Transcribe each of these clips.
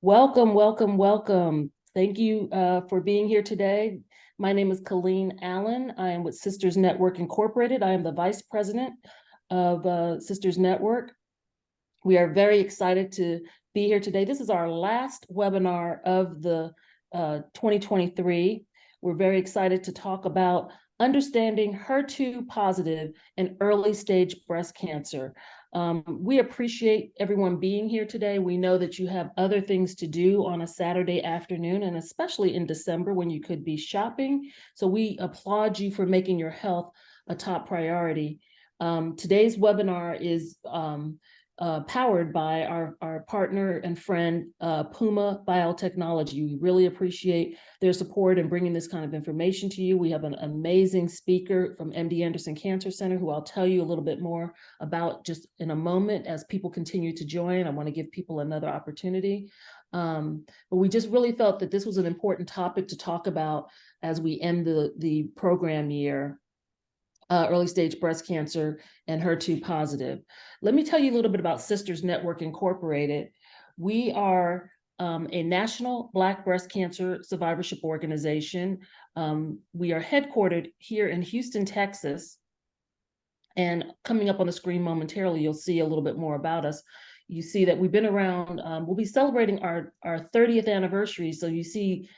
Welcome, welcome, welcome. Thank you for being here today. My name is Colleen Allen. I am with Sisters Network Incorporated. I am the Vice President of Sisters Network. We are very excited to be here today. This is our last webinar of the 2023. We're very excited to talk about understanding HER2 positive and early stage breast cancer. We appreciate everyone being here today. We know that you have other things to do on a Saturday afternoon, and especially in December when you could be shopping. So we applaud you for making your health a top priority. Today's webinar is powered by our partner and friend, Puma Biotechnology. We really appreciate their support in bringing this kind of information to you. We have an amazing speaker from MD Anderson Cancer Center, who I'll tell you a little bit more about just in a moment as people continue to join. I want to give people another opportunity. But we just really felt that this was an important topic to talk about as we end the program year. Early stage breast cancer and HER2 positive. Let me tell you a little bit about Sisters Network Incorporated. We are a national Black breast cancer survivorship organization. We are headquartered here in Houston, Texas. And coming up on the screen momentarily, you'll see a little bit more about us. You see that we've been around, we'll be celebrating our 30th anniversary. So you see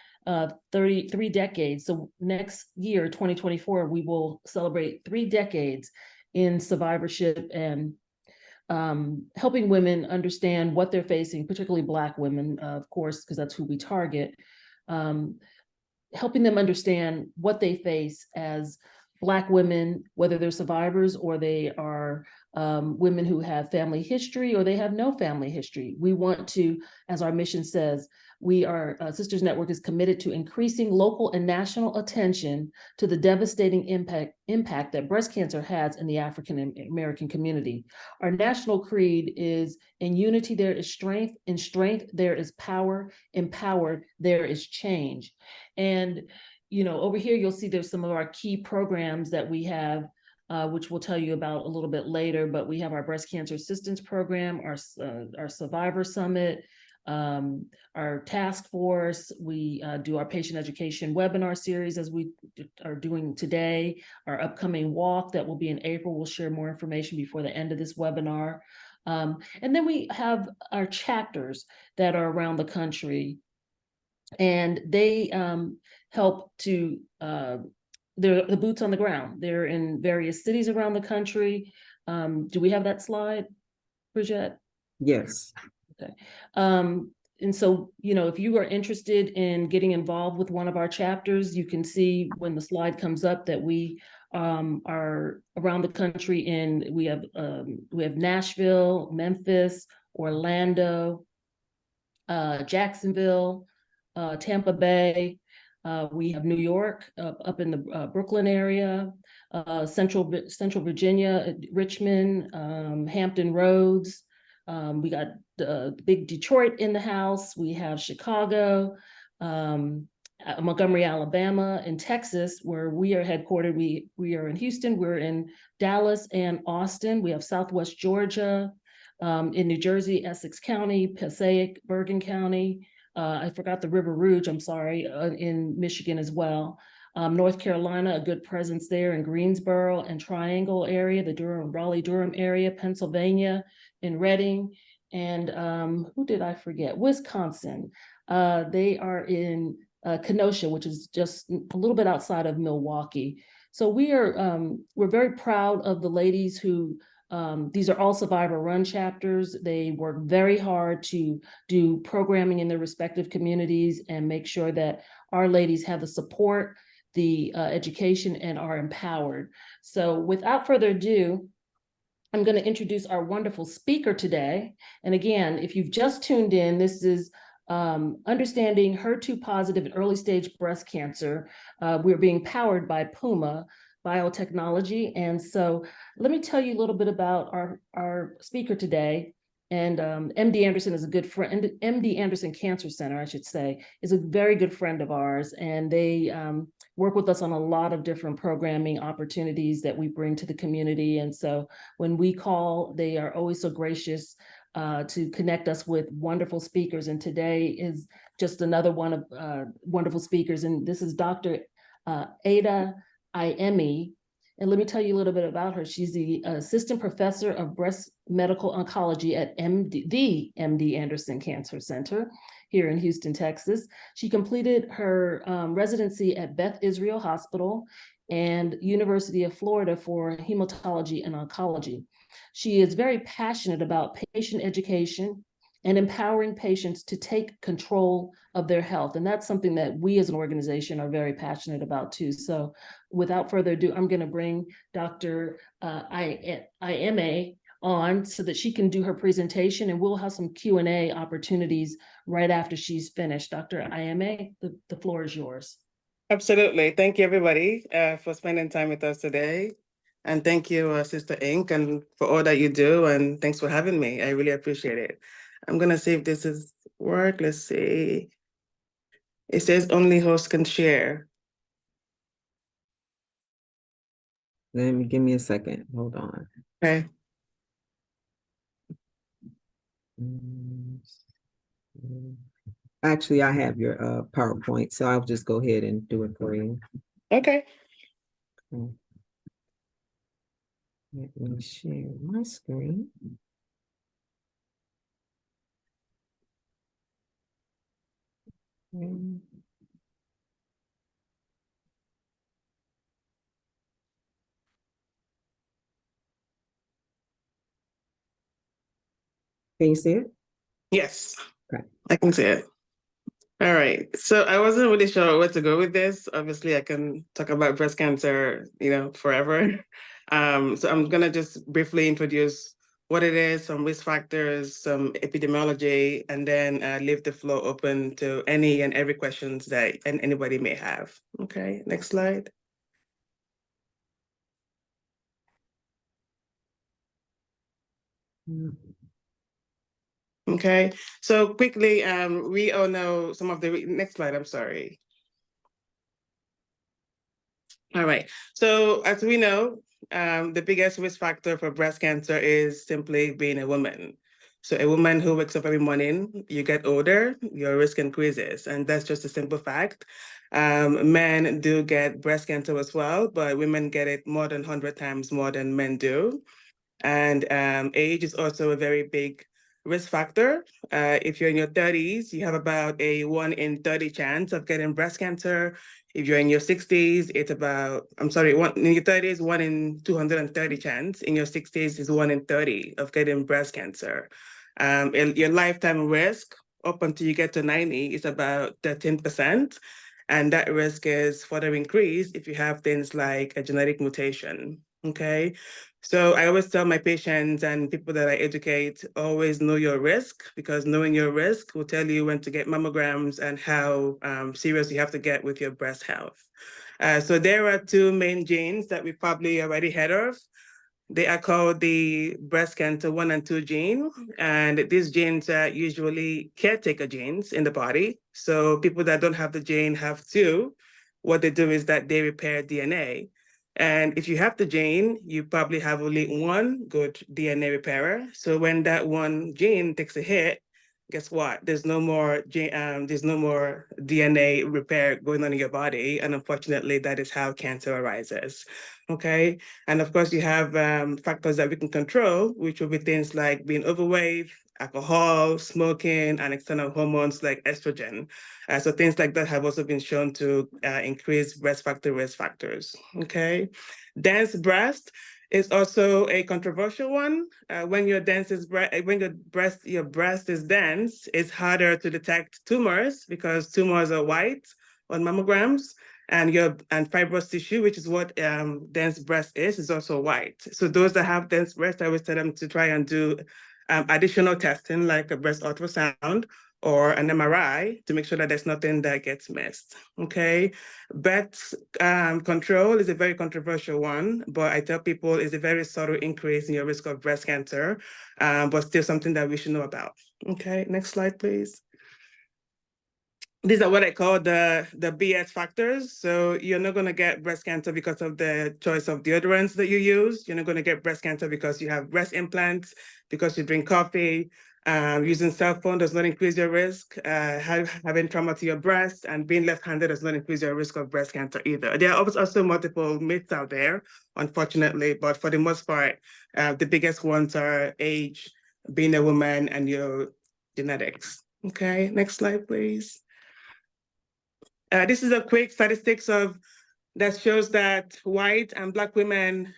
33 decades. So next year, 2024, we will celebrate 3 decades in survivorship and helping women understand what they're facing, particularly Black women, of course, because that's who we target, helping them understand what they face as Black women, whether they're survivors or they are women who have family history or they have no family history. We want to, as our mission says, Sisters Network is committed to increasing local and national attention to the devastating impact that breast cancer has in the African American community. Our national creed is, in unity there is strength, in strength there is power, empowered there is change. And over here, you'll see there's some of our key programs that we have, which we'll tell you about a little bit later, but we have our breast cancer assistance program, our Survivor Summit, our task force. We do our patient education webinar series as we are doing today, our upcoming walk that will be in April. We'll share more information before the end of this webinar. And then we have our chapters that are around the country, and they help to, they're the boots on the ground. They're in various cities around the country. Do we have that slide, Bridget? Yes. Okay. And so, if you are interested in getting involved with one of our chapters, you can see when the slide comes up that we are around the country, and we have Nashville, Memphis, Orlando, Jacksonville, Tampa Bay. We have New York up in the Brooklyn area, Central Virginia, Richmond, Hampton Roads. We got big Detroit in the house. We have Chicago, Montgomery, Alabama, and Texas, where we are headquartered. We are in Houston. We're in Dallas and Austin. We have Southwest Georgia, in New Jersey, Essex County, Passaic, Bergen County. I forgot the River Rouge, I'm sorry, in Michigan as well. North Carolina, a good presence there in Greensboro and Triangle area, the Raleigh-Durham area, Pennsylvania, in Reading, and who did I forget? Wisconsin. They are in Kenosha, which is just a little bit outside of Milwaukee. So we're very proud of the ladies who, these are all survivor-run chapters. They work very hard to do programming in their respective communities and make sure that our ladies have the support, the education, and are empowered. So without further ado, I'm going to introduce our wonderful speaker today. And again, if you've just tuned in, this is Understanding HER2 Positive and Early Stage Breast Cancer. We're being powered by Puma Biotechnology. And so let me tell you a little bit about our speaker today. And MD Anderson is a good friend. MD Anderson Cancer Center, I should say, is a very good friend of ours. And they work with us on a lot of different programming opportunities that we bring to the community. And so when we call, they are always so gracious to connect us with wonderful speakers. And today is just another one of wonderful speakers. And this is Dr. Ada Iemi. And let me tell you a little bit about her. She's the assistant professor of breast medical oncology at the MD Anderson Cancer Center here in Houston, Texas. She completed her residency at Beth Israel Hospital and University of Florida for hematology and oncology. She is very passionate about patient education and empowering patients to take control of their health. And that's something that we as an organization are very passionate about too. So without further ado, I'm going to bring Dr. Iemi on so that she can do her presentation, and we'll have some Q&A opportunities right after she's finished. Dr. Iemi, the floor is yours. Absolutely. Thank you, everybody, for spending time with us today. And thank you, Sister Inc., and for all that you do. And thanks for having me. I really appreciate it. I'm going to see if this is work. Let's see. It says only hosts can share. Give me a second. Hold on. Okay. Actually, I have your PowerPoint, so I'll just go ahead and do it for you. Okay. Let me share my screen. Can you see it? Yes. Okay. I can see it. All right. So I wasn't really sure where to go with this. Obviously, I can talk about breast cancer, forever. So I'm going to just briefly introduce what it is, some risk factors, some epidemiology, and then leave the floor open to any and every questions that anybody may have. Okay, next slide. Okay, so quickly, we all know some of the, next slide, I'm sorry. All right, so as we know, the biggest risk factor for breast cancer is simply being a woman. So a woman who wakes up every morning, you get older, your risk increases, and that's just a simple fact. Men do get breast cancer as well, but women get it more than 100 times more than men do. And age is also a very big risk factor. If you're in your 30s, you have about a 1 in 30 chance of getting breast cancer. If you're in your 60s, it's about, in your 30s, 1 in 230 chance. In your 60s is 1 in 30 of getting breast cancer. Your lifetime risk up until you get to 90 is about 13%. And that risk is further increased if you have things like a genetic mutation, okay? So I always tell my patients and people that I educate, always know your risk, because knowing your risk will tell you when to get mammograms and how serious you have to get with your breast health. So there are two main genes that we probably already heard of. They are called the breast cancer 1 and 2 gene. And these genes are usually caretaker genes in the body. So people that don't have the gene have two. What they do is that they repair DNA. And if you have the gene, you probably have only one good DNA repairer. So when that one gene takes a hit, guess what? There's no more DNA repair going on in your body. And unfortunately, that is how cancer arises. Okay. And of course, you have factors that we can control, which will be things like being overweight, alcohol, smoking, and external hormones like estrogen. So things like that have also been shown to increase risk factors. Okay. Dense breast is also a controversial one. When your breast is dense, it's harder to detect tumors because tumors are white on mammograms, and fibrous tissue, which is what dense breast is also white. So those that have dense breast, I always tell them to try and do additional testing like a breast ultrasound or an MRI to make sure that there's nothing that gets missed, okay? Birth control is a very controversial one, but I tell people it's a very subtle increase in your risk of breast cancer, but still something that we should know about. Okay, next slide, please. These are what I call the BS factors. So you're not going to get breast cancer because of the choice of deodorants that you use. You're not going to get breast cancer because you have breast implants, because you drink coffee. Using cell phone does not increase your risk. Having trauma to your breast and being left-handed does not increase your risk of breast cancer either. There are also multiple myths out there, unfortunately, but for the most part, the biggest ones are age, being a woman, and your genetics. Okay, next slide, please. This is a quick statistics that shows that white and Black women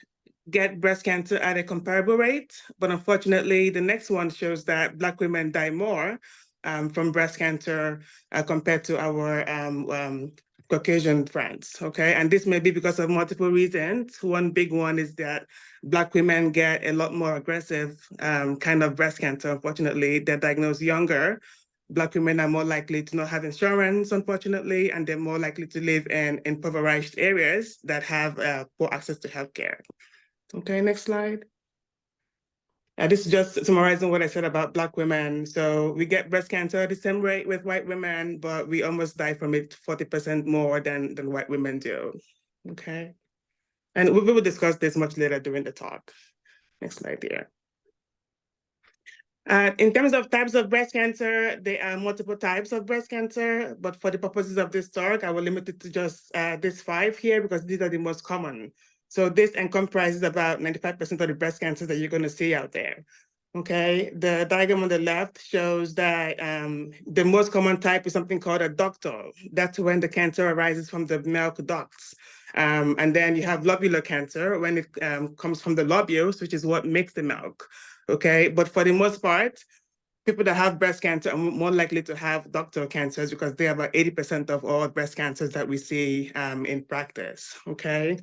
get breast cancer at a comparable rate, but unfortunately, the next one shows that Black women die more from breast cancer compared to our Caucasian friends, okay? And this may be because of multiple reasons. One big one is that Black women get a lot more aggressive kind of breast cancer. Unfortunately, they're diagnosed younger. Black women are more likely to not have insurance, unfortunately, and they're more likely to live in impoverished areas that have poor access to healthcare. Okay, next slide. This is just summarizing what I said about Black women. So we get breast cancer the same rate with white women, but we almost die from it 40% more than white women do. Okay. And we will discuss this much later during the talk. Next slide here. In terms of types of breast cancer, there are multiple types of breast cancer, but for the purposes of this talk, I will limit it to just these 5 here because these are the most common. So this comprises about 95% of the breast cancers that you're going to see out there. Okay, the diagram on the left shows that the most common type is something called a ductal. That's when the cancer arises from the milk ducts. And then you have lobular cancer when it comes from the lobules, which is what makes the milk. Okay, but for the most part, people that have breast cancer are more likely to have ductal cancers because they are about 80% of all breast cancers that we see in practice, okay?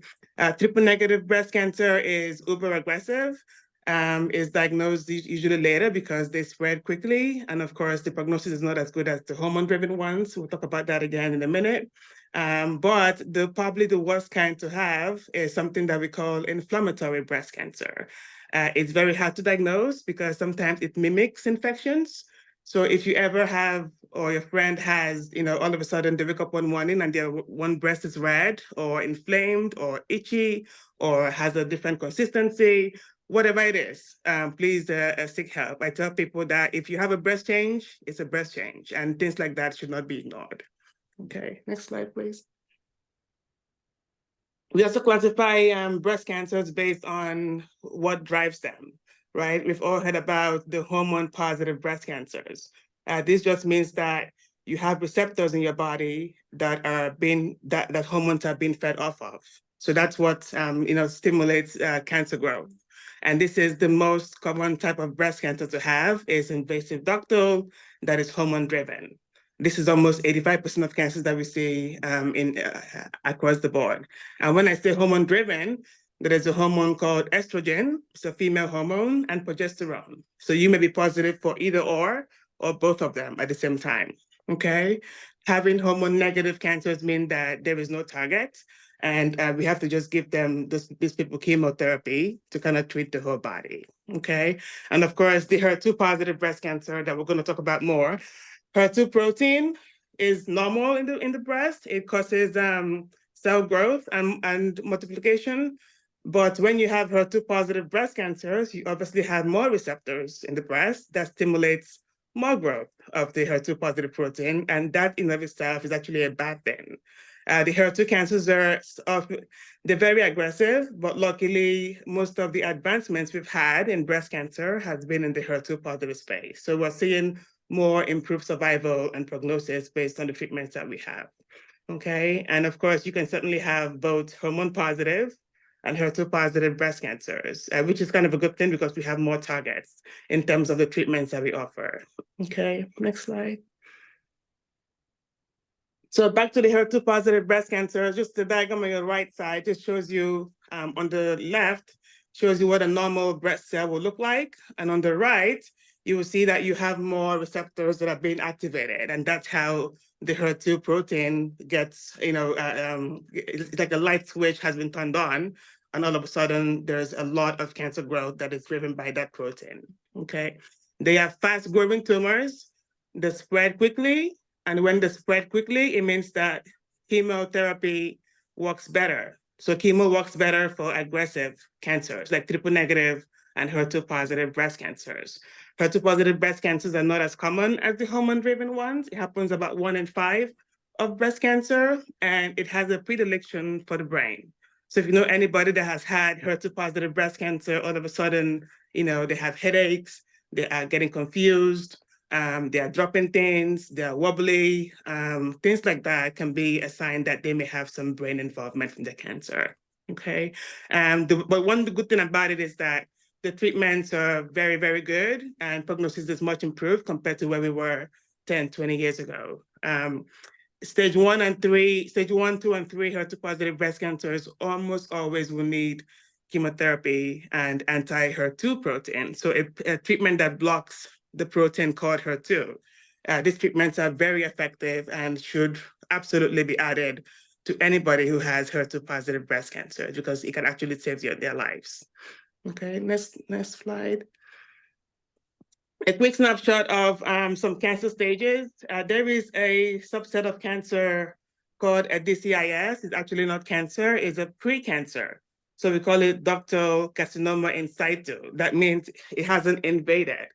Triple negative breast cancer is uber aggressive, is diagnosed usually later because they spread quickly. And of course, the prognosis is not as good as the hormone-driven ones. We'll talk about that again in a minute. But probably the worst kind to have is something that we call inflammatory breast cancer. It's very hard to diagnose because sometimes it mimics infections. So if you ever have, or your friend has, all of a sudden they wake up one morning and their one breast is red or inflamed or itchy or has a different consistency, whatever it is, please seek help. I tell people that if you have a breast change, it's a breast change, and things like that should not be ignored. Okay, next slide, please. We also classify breast cancers based on what drives them, right? We've all heard about the hormone-positive breast cancers. This just means that you have receptors in your body that are that hormones are being fed off of. So that's what stimulates cancer growth. And this is the most common type of breast cancer to have is invasive ductal that is hormone-driven. This is almost 85% of cancers that we see across the board. And when I say hormone-driven, there is a hormone called estrogen, it's a female hormone, and progesterone. So you may be positive for either or both of them at the same time, okay? Having hormone-negative cancers mean that there is no target, and we have to just give them these people chemotherapy to kind of treat the whole body, okay? And of course, the HER2-positive breast cancer that we're going to talk about more, HER2 protein is normal in the breast. It causes cell growth and multiplication. But when you have HER2 positive breast cancers, you obviously have more receptors in the breast that stimulates more growth of the HER2 positive protein. And that in of itself is actually a bad thing. The HER2 cancers they're very aggressive, but luckily most of the advancements we've had in breast cancer has been in the HER2 positive space. So we're seeing more improved survival and prognosis based on the treatments that we have, okay? And of course, you can certainly have both hormone positive and HER2 positive breast cancers, which is kind of a good thing because we have more targets in terms of the treatments that we offer. Okay, next slide. So back to the HER2 positive breast cancer, just the diagram on your right side just shows you on the left, shows you what a normal breast cell will look like. And on the right, you will see that you have more receptors that are being activated. And that's how the HER2 protein gets, it's like a light switch has been turned on. And all of a sudden, there's a lot of cancer growth that is driven by that protein, okay? They are fast growing tumors. They spread quickly. And when they spread quickly, it means that chemotherapy works better. So chemo works better for aggressive cancers like triple negative and HER2 positive breast cancers. HER2 positive breast cancers are not as common as the hormone-driven ones. It happens about 1 in 5 of breast cancer, and it has a predilection for the brain. So if you know anybody that has had HER2 positive breast cancer, all of a sudden, they have headaches, they are getting confused, they are dropping things, they are wobbly, things like that can be a sign that they may have some brain involvement from the cancer. Okay, but one good thing about it is that the treatments are very, very good, and prognosis is much improved compared to where we were 10, 20 years ago. Stage 1 and 3, stage 1, 2, and 3 HER2 positive breast cancers almost always will need chemotherapy and anti-HER2 protein. So a treatment that blocks the protein called HER2. These treatments are very effective and should absolutely be added to anybody who has HER2 positive breast cancer because it can actually save their lives. Okay, next slide. A quick snapshot of some cancer stages. There is a subset of cancer called a DCIS. It's actually not cancer, it's a pre-cancer. So we call it ductal carcinoma in situ. That means it hasn't invaded.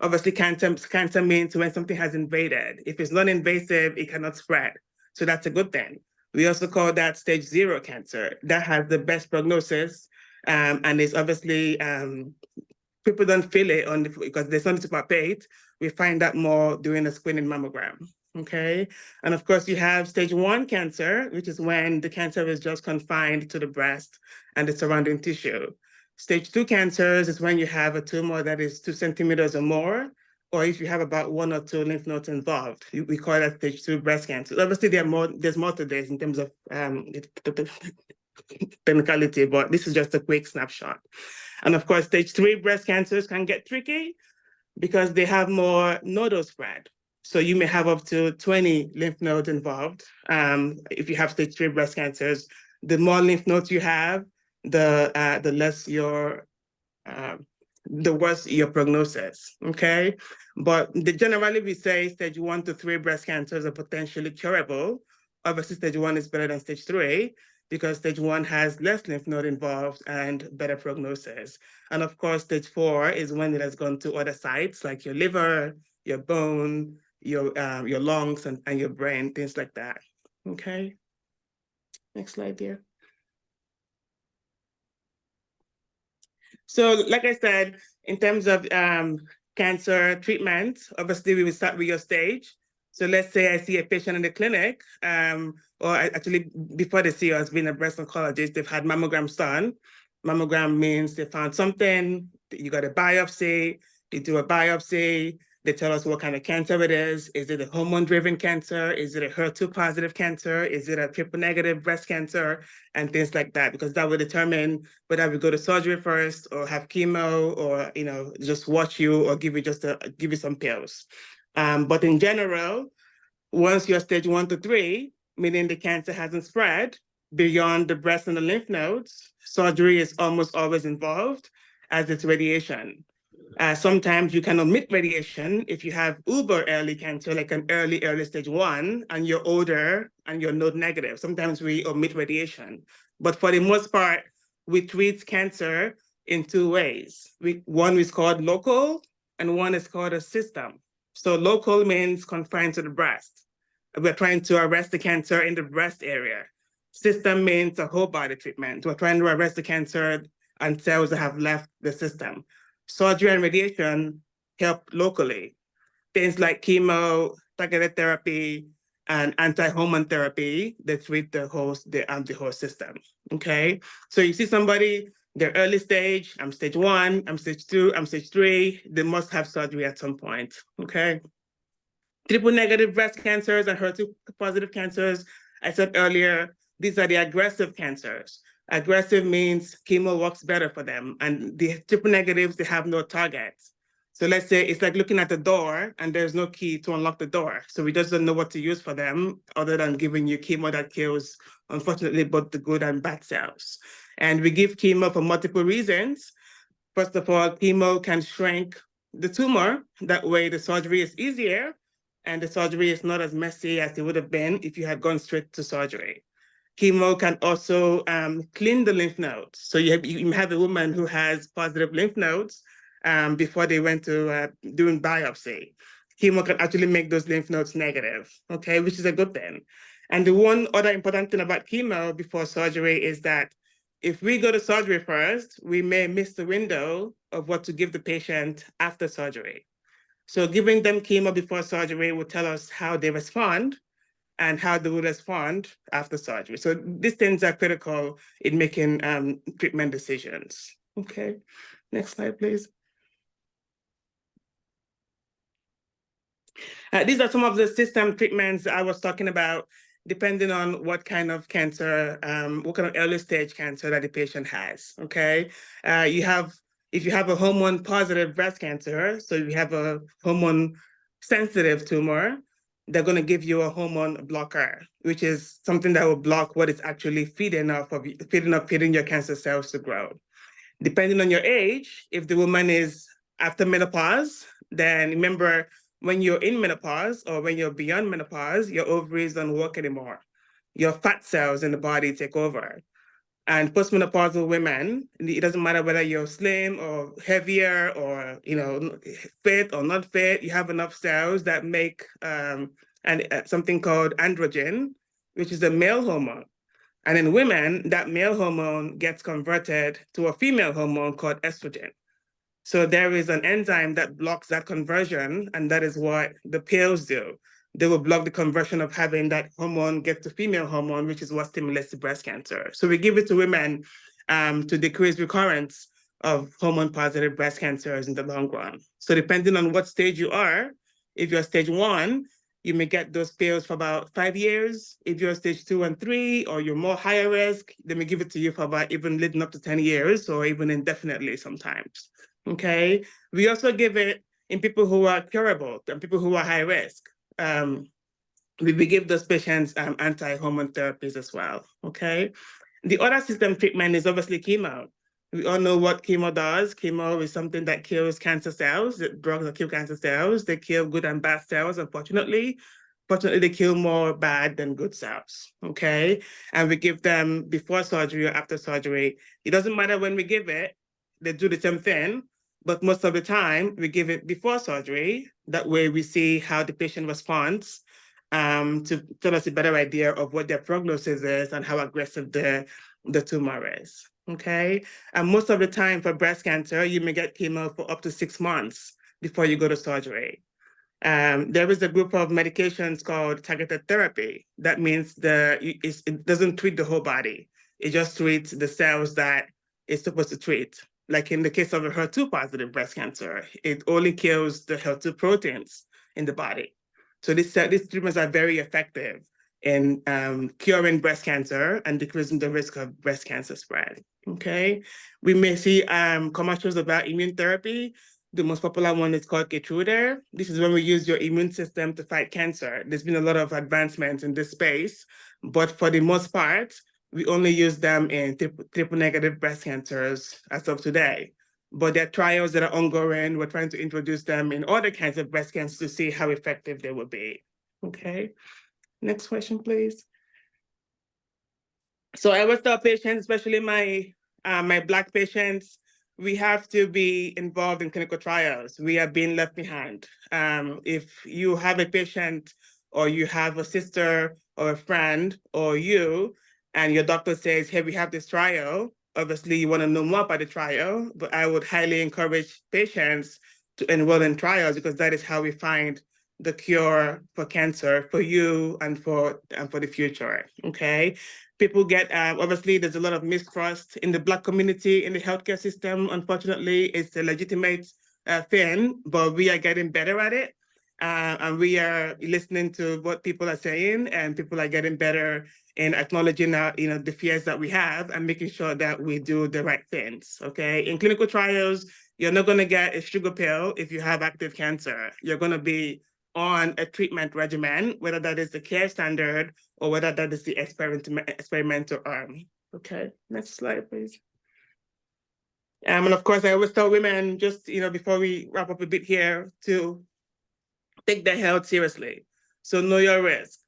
Obviously, cancer means when something has invaded. If it's non-invasive, it cannot spread. So that's a good thing. We also call that stage 0 cancer. That has the best prognosis, and it's obviously people don't feel it because there's something to palpate. We find that more during a screening mammogram. Okay. And of course, you have stage 1 cancer, which is when the cancer is just confined to the breast and the surrounding tissue. Stage 2 cancers is when you have a tumor that is 2 centimeters or more, or if you have about 1 or 2 lymph nodes involved. We call that stage 2 breast cancer. Obviously, there's more to this in terms of technicality, but this is just a quick snapshot. And of course, stage 3 breast cancers can get tricky because they have more nodal spread. So you may have up to 20 lymph nodes involved. If you have stage 3 breast cancers, the more lymph nodes you have, the less the worse your prognosis, okay? But generally we say stage 1 to 3 breast cancers are potentially curable. Obviously, stage 1 is better than stage 3 because stage 1 has less lymph node involved and better prognosis. And of course, stage 4 is when it has gone to other sites like your liver, your bone, your lungs, and your brain, things like that, okay? Next slide, dear. So like I said, in terms of cancer treatment, obviously we will start with your stage. So let's say I see a patient in the clinic, or actually before they see us being a breast oncologist, they've had mammograms done. Mammogram means they found something, you got a biopsy, they do a biopsy, they tell us what kind of cancer it is. Is it a hormone-driven cancer? Is it a HER2 positive cancer? Is it a triple negative breast cancer? And things like that, because that will determine whether we go to surgery first or have chemo or, just watch you or give you some pills. But in general, once you're stage 1 to 3, meaning the cancer hasn't spread beyond the breast and the lymph nodes, surgery is almost always involved, as it's radiation. Sometimes you can omit radiation if you have uber early cancer, like an early stage 1, and you're older and you're node negative. Sometimes we omit radiation. But for the most part, we treat cancer in 2 ways. One is called local and one is called a system. So local means confined to the breast. We're trying to arrest the cancer in the breast area. System means a whole body treatment. We're trying to arrest the cancer and cells that have left the system. Surgery and radiation help locally. Things like chemo, targeted therapy, and anti-hormone therapy, they treat the whole system, okay? So you see somebody, they're early stage, I'm stage 1, I'm stage 2, I'm stage 3, they must have surgery at some point, okay? Triple negative breast cancers and HER2 positive cancers, I said earlier, these are the aggressive cancers. Aggressive means chemo works better for them. And the triple negatives, they have no targets. So let's say it's like looking at the door and there's no key to unlock the door. So we just don't know what to use for them other than giving you chemo that kills, unfortunately, both the good and bad cells. And we give chemo for multiple reasons. First of all, chemo can shrink the tumor. That way the surgery is easier. and the surgery is not as messy as it would have been if you had gone straight to surgery. Chemo can also clean the lymph nodes. So you have a woman who has positive lymph nodes before they went to doing biopsy. Chemo can actually make those lymph nodes negative, okay, which is a good thing. And the one other important thing about chemo before surgery is that if we go to surgery first, we may miss the window of what to give the patient after surgery. So giving them chemo before surgery will tell us how they respond and how they will respond after surgery. So these things are critical in making treatment decisions. Okay, next slide, please. These are some of the system treatments I was talking about, depending on what kind of cancer, what kind of early stage cancer that the patient has, okay? If you have a hormone positive breast cancer, so you have a hormone sensitive tumor, they're gonna give you a hormone blocker, which is something that will block what is actually feeding your cancer cells to grow. Depending on your age, if the woman is after menopause, then remember, when you're in menopause or when you're beyond menopause, your ovaries don't work anymore. Your fat cells in the body take over. And postmenopausal women, it doesn't matter whether you're slim or heavier or fit or not fit, you have enough cells that make something called androgen, which is a male hormone. And in women, that male hormone gets converted to a female hormone called estrogen. So there is an enzyme that blocks that conversion, and that is what the pills do. They will block the conversion of having that hormone get to female hormone, which is what stimulates the breast cancer. So we give it to women to decrease recurrence of hormone-positive breast cancers in the long run. So depending on what stage you are, if you're stage 1, you may get those pills for about 5 years. If you're stage 2 and 3, or you're more higher risk, they may give it to you for about even leading up to 10 years, or even indefinitely sometimes. Okay, we also give it in people who are curable and people who are high risk. We give those patients anti-hormone therapies as well. Okay, the other system treatment is obviously chemo. We all know what chemo does. Chemo is something that kills cancer cells. Drugs that kill cancer cells. They kill good and bad cells, unfortunately. Fortunately, they kill more bad than good cells, okay? And we give them before surgery or after surgery. It doesn't matter when we give it, they do the same thing, but most of the time we give it before surgery. That way we see how the patient responds to tell us a better idea of what their prognosis is and how aggressive the tumor is, okay? And most of the time for breast cancer, you may get chemo for up to 6 months before you go to surgery. There is a group of medications called targeted therapy. That means it doesn't treat the whole body. It just treats the cells that it's supposed to treat. Like in the case of a HER2 positive breast cancer, it only kills the HER2 proteins in the body. So these treatments are very effective in curing breast cancer and decreasing the risk of breast cancer spread, okay? We may see commercials about immune therapy. The most popular one is called Keytruda. This is when we use your immune system to fight cancer. There's been a lot of advancements in this space, but for the most part, we only use them in triple negative breast cancers as of today. But there are trials that are ongoing. We're trying to introduce them in other kinds of breast cancers to see how effective they will be. Okay, next question, please. So I always tell patients, especially my Black patients, we have to be involved in clinical trials. We are being left behind. If you have a patient or you have a sister or a friend or you, and your doctor says, hey, we have this trial, obviously you want to know more about the trial, but I would highly encourage patients to enroll in trials because that is how we find the cure for cancer for you and for the future, okay? People get, obviously there's a lot of mistrust in the Black community in the healthcare system. Unfortunately, it's a legitimate thing, but we are getting better at it. And we are listening to what people are saying, and people are getting better in acknowledging the fears that we have and making sure that we do the right things, okay? In clinical trials, you're not gonna get a sugar pill if you have active cancer. You're gonna be on a treatment regimen, whether that is the care standard or whether that is the experimental arm. Okay, next slide, please. And of course, I always tell women, just before we wrap up a bit here, to take their health seriously. So know your risk.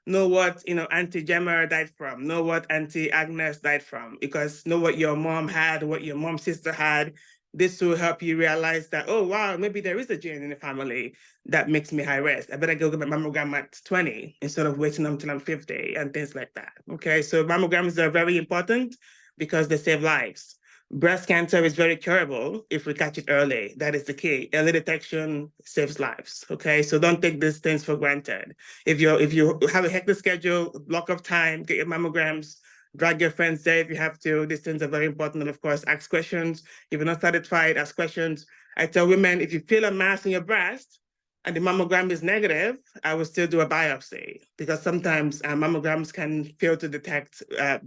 Know what Auntie Gemma died from. Know what Auntie Agnes died from, because know what your mom had, what your mom's sister had. This will help you realize that, oh wow, maybe there is a gene in the family that makes me high risk. I better go get my mammogram at 20 instead of waiting until I'm 50 and things like that. Okay, so mammograms are very important because they save lives. Breast cancer is very curable if we catch it early. That is the key. Early detection saves lives. Okay, so don't take these things for granted. If you have a hectic schedule, block of time, get your mammograms, drag your friends there if you have to. These things are very important. And of course, ask questions. If you're not satisfied, ask questions. I tell women, if you feel a mass in your breast and the mammogram is negative, I will still do a biopsy, because sometimes mammograms can fail to detect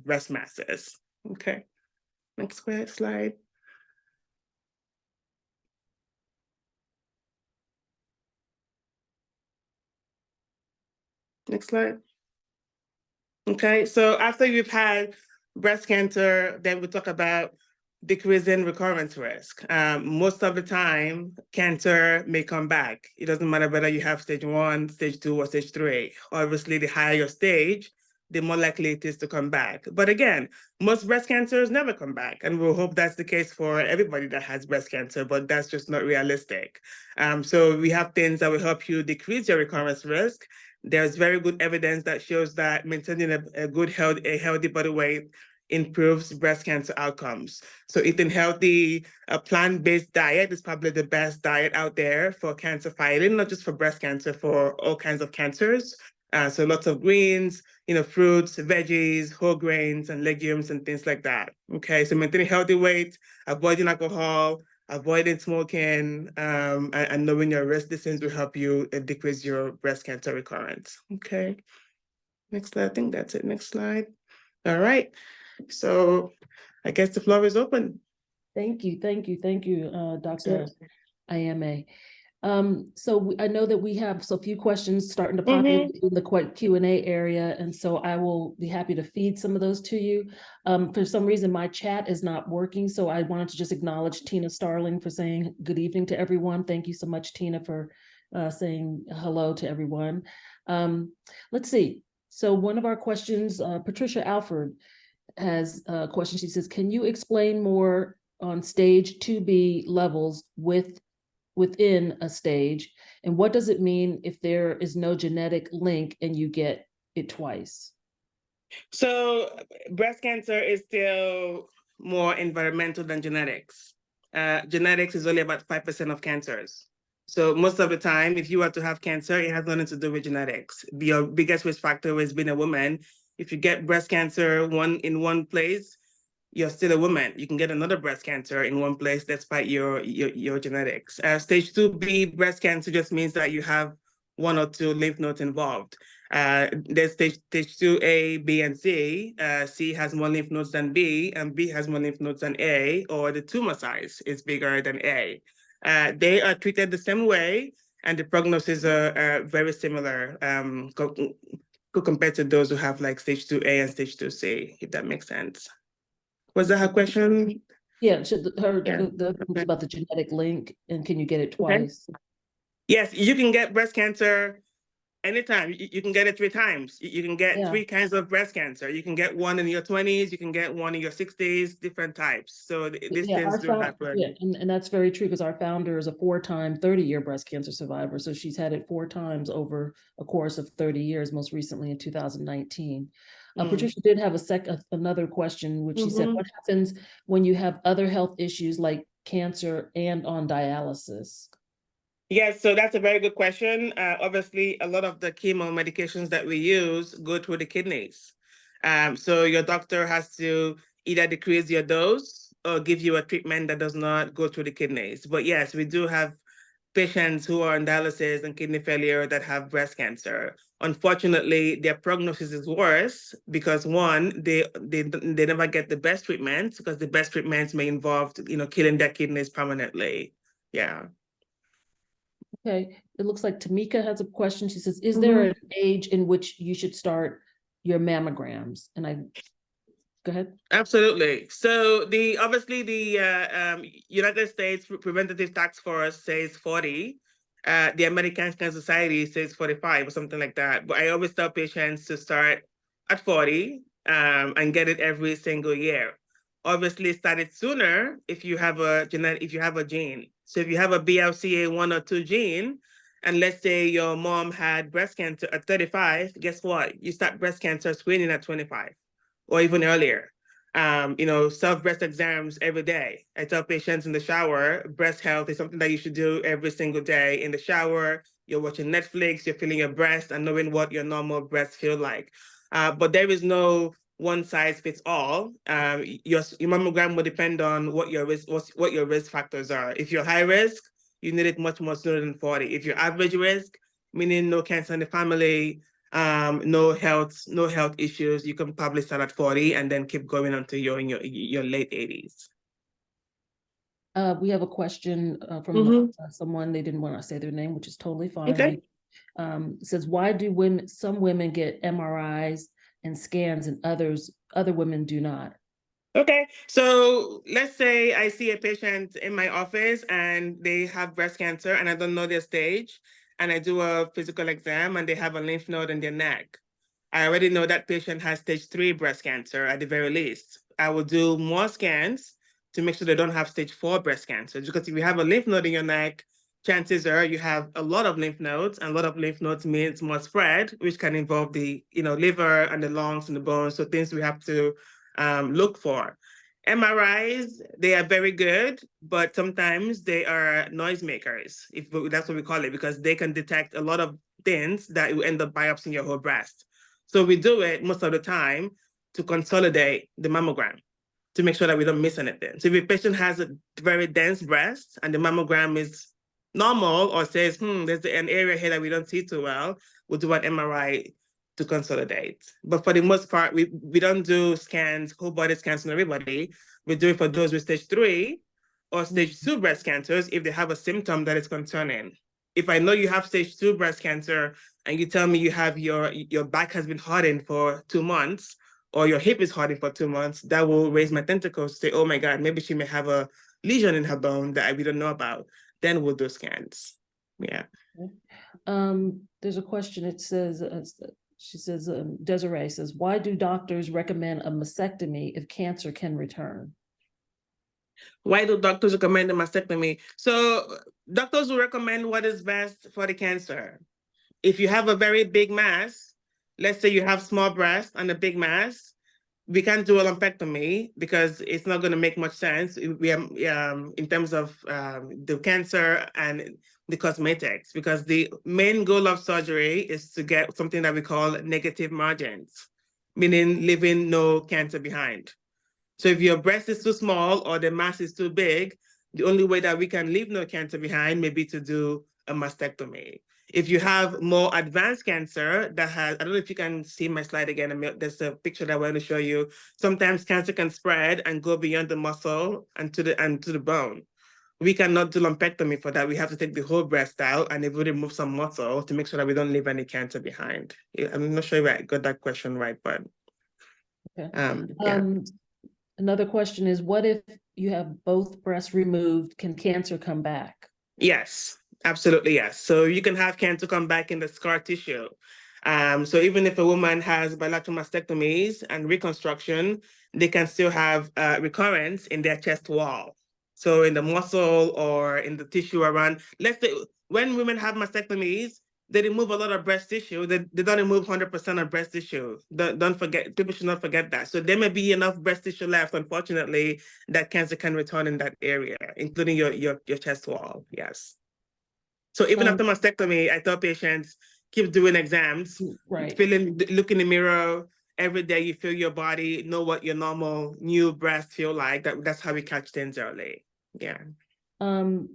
breast masses. Okay. Next slide. Next slide. Okay, so after you've had breast cancer, then we talk about decreasing recurrence risk. Most of the time, cancer may come back. It doesn't matter whether you have stage 1, stage 2, or stage 3. Obviously, the higher your stage, the more likely it is to come back. But again, most breast cancers never come back. And we'll hope that's the case for everybody that has breast cancer, but that's just not realistic. So we have things that will help you decrease your recurrence risk. There's very good evidence that shows that maintaining a healthy body weight improves breast cancer outcomes. So eating healthy, a plant-based diet is probably the best diet out there for cancer fighting, not just for breast cancer, for all kinds of cancers. So lots of greens, fruits, veggies, whole grains, and legumes, and things like that. Okay, so maintaining healthy weight, avoiding alcohol, avoiding smoking, and knowing your risk, these things will help you decrease your breast cancer recurrence. Okay, next slide. I think that's it. Next slide. All right. So I guess the floor is open. Thank you, Dr. IMA. So I know that we have a few questions starting to pop in the Q&A area, and so I will be happy to feed some of those to you. For some reason, my chat is not working, so I wanted to just acknowledge Tina Starling for saying good evening to everyone. Thank you so much, Tina, for saying hello to everyone. Let's see. So one of our questions, Patricia Alford has a question. She says, can you explain more on stage 2B levels within a stage, and what does it mean if there is no genetic link and you get it twice? So breast cancer is still more environmental than genetics. Genetics is only about 5% of cancers. So most of the time, if you were to have cancer, it has nothing to do with genetics. Your biggest risk factor is being a woman. If you get breast cancer in one place, you're still a woman. You can get another breast cancer in one place despite your genetics. Stage 2B breast cancer just means that you have 1 or 2 lymph nodes involved. There's stage 2A, B, and C. C has more lymph nodes than B, and B has more lymph nodes than A, or the tumor size is bigger than A. They are treated the same way, and the prognosis are very similar compared to those who have like stage 2A and stage 2C, if that makes sense. Was that her question? Yeah, the about the genetic link, and can you get it twice? Okay. Yes, you can get breast cancer anytime. You can get it 3 times. You can get 3 kinds of breast cancer. You can get one in your 20s, you can get one in your 60s, different types. So these things do happen. Yeah, and that's very true, because our founder is a 4-time 30-year breast cancer survivor. So she's had it 4 times over a course of 30 years, most recently in 2019. Patricia did have another question, which she said, what happens when you have other health issues like cancer and on dialysis? Yes, so that's a very good question. Obviously, a lot of the chemo medications that we use go through the kidneys. So your doctor has to either decrease your dose or give you a treatment that does not go through the kidneys. But yes, we do have patients who are on dialysis and kidney failure that have breast cancer. Unfortunately, their prognosis is worse because, one, they never get the best treatments, because the best treatments may involve, killing their kidneys permanently. Yeah. Okay, it looks like Tamika has a question. She says, is there an age in which you should start your mammograms? And go ahead. Absolutely. So obviously the United States Preventative Task Force says 40. the American Cancer Society says 45 or something like that. But I always tell patients to start at 40 and get it every single year. Obviously, start it sooner if you have a gene. So if you have a BRCA1 or 2 gene, and let's say your mom had breast cancer at 35, guess what? You start breast cancer screening at 25 or even earlier. Self-breast exams every day. I tell patients in the shower, breast health is something that you should do every single day in the shower. You're watching Netflix, you're feeling your breast and knowing what your normal breasts feel like. But there is no one size fits all. Your mammogram will depend on what your risk factors are. If you're high risk, you need it much more sooner than 40. If you're average risk, meaning no cancer in the family, no health issues, you can probably start at 40 and then keep going until you're in your late 80s. We have a question from someone. They didn't want to say their name, which is totally fine. Okay. It says, why do some women get MRIs and scans and other women do not? Okay, so let's say I see a patient in my office and they have breast cancer and I don't know their stage, and I do a physical exam and they have a lymph node in their neck. I already know that patient has stage 3 breast cancer at the very least. I will do more scans to make sure they don't have stage 4 breast cancer, because if you have a lymph node in your neck, chances are you have a lot of lymph nodes, and a lot of lymph nodes means more spread, which can involve the liver and the lungs and the bones. So things we have to look for. MRIs, they are very good, but sometimes they are noisemakers, if that's what we call it, because they can detect a lot of things that will end up biopsying your whole breast. So we do it most of the time to consolidate the mammogram to make sure that we don't miss anything. So if a patient has a very dense breast and the mammogram is normal or says, there's an area here that we don't see too well, we'll do an MRI to consolidate. But for the most part, we don't do scans, whole body scans on everybody. We do it for those with stage 3 or stage 2 breast cancers if they have a symptom that is concerning. If I know you have stage 2 breast cancer and you tell me you have your back has been hardened for 2 months, or your hip is hardened for 2 months, that will raise my tentacles to say, oh my God, maybe she may have a lesion in her bone that we don't know about. Then we'll do scans. Yeah. There's a question. It says, Desiree says, why do doctors recommend a mastectomy if cancer can return? Why do doctors recommend a mastectomy? So doctors will recommend what is best for the cancer. If you have a very big mass, let's say you have small breast and a big mass, we can't do a lumpectomy because it's not going to make much sense. We have, in terms of the cancer and the cosmetics, because the main goal of surgery is to get something that we call negative margins, meaning leaving no cancer behind. So if your breast is too small or the mass is too big, the only way that we can leave no cancer behind may be to do a mastectomy. If you have more advanced cancer that has, I don't know if you can see my slide again, there's a picture that I want to show you. Sometimes cancer can spread and go beyond the muscle and to the bone. We cannot do lumpectomy for that. We have to take the whole breast out and even remove some muscle to make sure that we don't leave any cancer behind. I'm not sure if I got that question right, but okay. Yeah. Another question is, what if you have both breasts removed? Can cancer come back? Yes, absolutely, yes. So you can have cancer come back in the scar tissue. So even if a woman has bilateral mastectomies and reconstruction, they can still have recurrence in their chest wall. So in the muscle or in the tissue around, let's say when women have mastectomies, they remove a lot of breast tissue. They don't remove 100% of breast tissue. Don't forget, people should not forget that. So there may be enough breast tissue left, unfortunately, that cancer can return in that area, including your chest wall. Yes. So even after mastectomy, I tell patients, keep doing exams, right? Look in the mirror every day. You feel your body, know what your normal new breast feel like. That's how we catch things early. Yeah.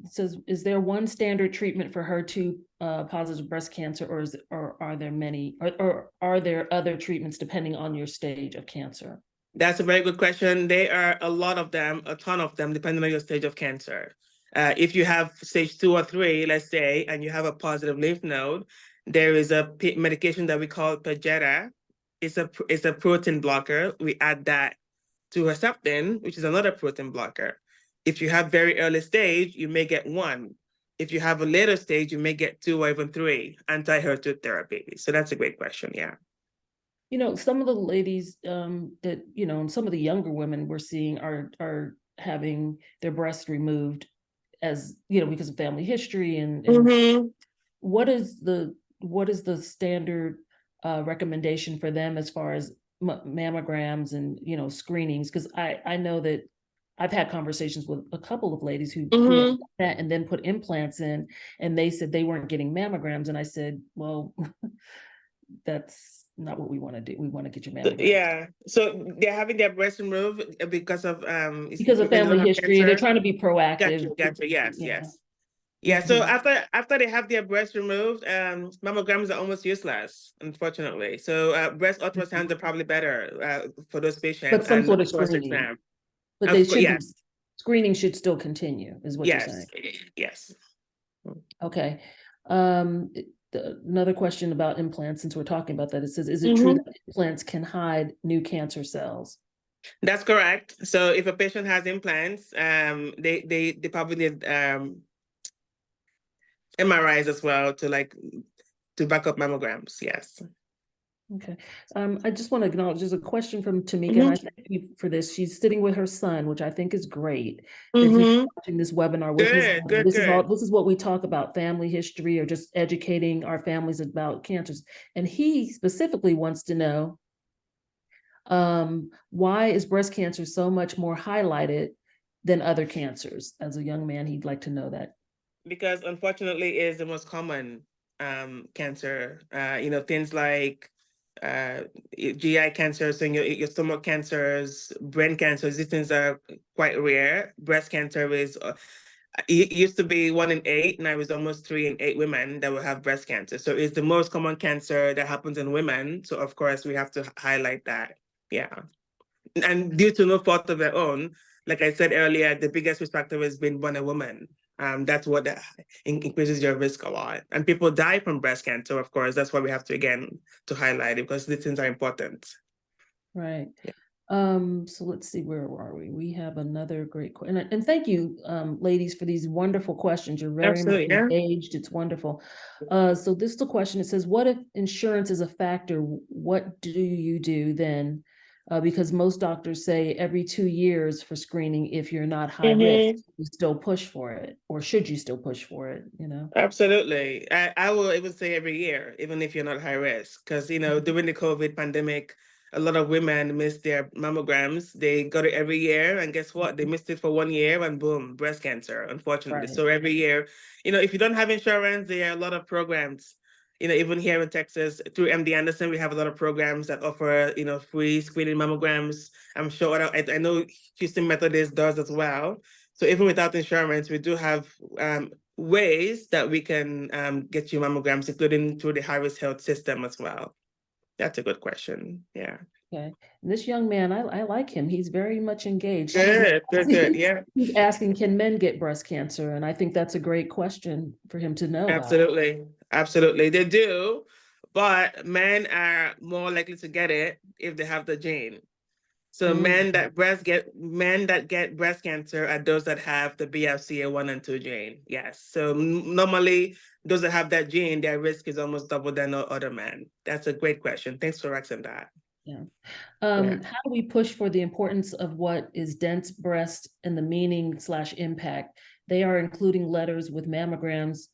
Says, is there one standard treatment for HER2 positive breast cancer, or are there many, or are there other treatments depending on your stage of cancer? That's a very good question. There are a lot of them, a ton of them, depending on your stage of cancer. If you have stage 2 or 3, let's say, and you have a positive lymph node, there is a medication that we call Perjeta. It's a protein blocker. We add that to Herceptin, which is another protein blocker. If you have very early stage, you may get one. If you have a later stage, you may get 2 or even 3 anti-HER2 therapy. So that's a great question. Yeah. You know, some of the ladies that, you know, and some of the younger women we're seeing are having their breasts removed as, you know, because of family history and Mhm. what is the standard recommendation for them as far as mammograms and, you know, screenings? Because I know that I've had conversations with a couple of ladies who have Mhm. done that and then put implants in, and they said they weren't getting mammograms, and I said, well, that's not what we want to do. We want to get your mammogram Yeah. So they're having their breast removed because of because of when they family don't have history. They're cancer. trying to be proactive. Gotcha. Yes, Yeah. yes. Yeah, so Mhm. after they have their breast removed, mammograms are almost useless, unfortunately. So breast ultrasounds are probably better for those But patients, some and sort of of course screening. exam. But they Of course, should be, yes, screening should still continue, is what you're saying. yes. Okay. Another question about implants, since we're talking about that, it says, is it true Mhm. that implants can hide new cancer cells? That's correct. So if a patient has implants, they probably need MRIs as well to back up mammograms. Yes. Okay. I just want to acknowledge, there's a question from Tamika, and I Mhm. thank you for this. She's sitting with her son, which I think is great, that he's Mhm. watching this webinar with his Good, son. good, good. This is what we talk about, family history, or just educating our families about cancers. And he specifically wants to know, why is breast cancer so much more highlighted than other cancers? As a young man, he'd like to know that. Because unfortunately it is the most common cancer. Things like GI cancers and your stomach cancers, brain cancers, these things are quite rare. Breast cancer is it used to be 1 in 8, now it's almost 3 in 8 women that will have breast cancer. So it's the most common cancer that happens in women. So of course we have to highlight that. Yeah. And due to no fault of their own, like I said earlier, the biggest risk factor is being born a woman. That's what increases your risk a lot. And people die from breast cancer, of course. That's why we have to, again, to highlight it, because these things are important. Right. Yeah. So let's see, where are we? We have another great question. And thank you, ladies, for these wonderful questions. You're very much Absolutely, yeah. engaged. It's wonderful. So this is the question. It says, what if insurance is a factor? What do you do then? Because most doctors say every 2 years for screening, if you're not high risk, you still push for it, or should you still push for it, you know? Absolutely. I will even say every year, even if you're not high risk, because, during the COVID pandemic, a lot of women missed their mammograms. They got it every year, and guess what? They missed it for 1 year, and boom, breast cancer, unfortunately. Right. So every year, if you don't have insurance, there are a lot of programs. Even here in Texas, through MD Anderson, we have a lot of programs that offer, free screening mammograms. I'm sure, I know Houston Methodist does as well. So even without insurance, we do have ways that we can get you mammograms, including through the Harris Health System as well. That's a good question. Yeah. Okay. And this young man, I like him. He's very much engaged. Good. Yeah, He's asking, can men get breast cancer? And I think that's a great question for him to know about. absolutely. They do, but men are more likely to get it if they have the gene. So men that get breast cancer are those that have the BRCA1 and 2 gene. Yes. So normally those that have that gene, their risk is almost double than other men. That's a great question. Thanks for asking that. Yeah. Yeah. How do we push for the importance of what is dense breast and the meaning/impact? They are including letters with mammograms,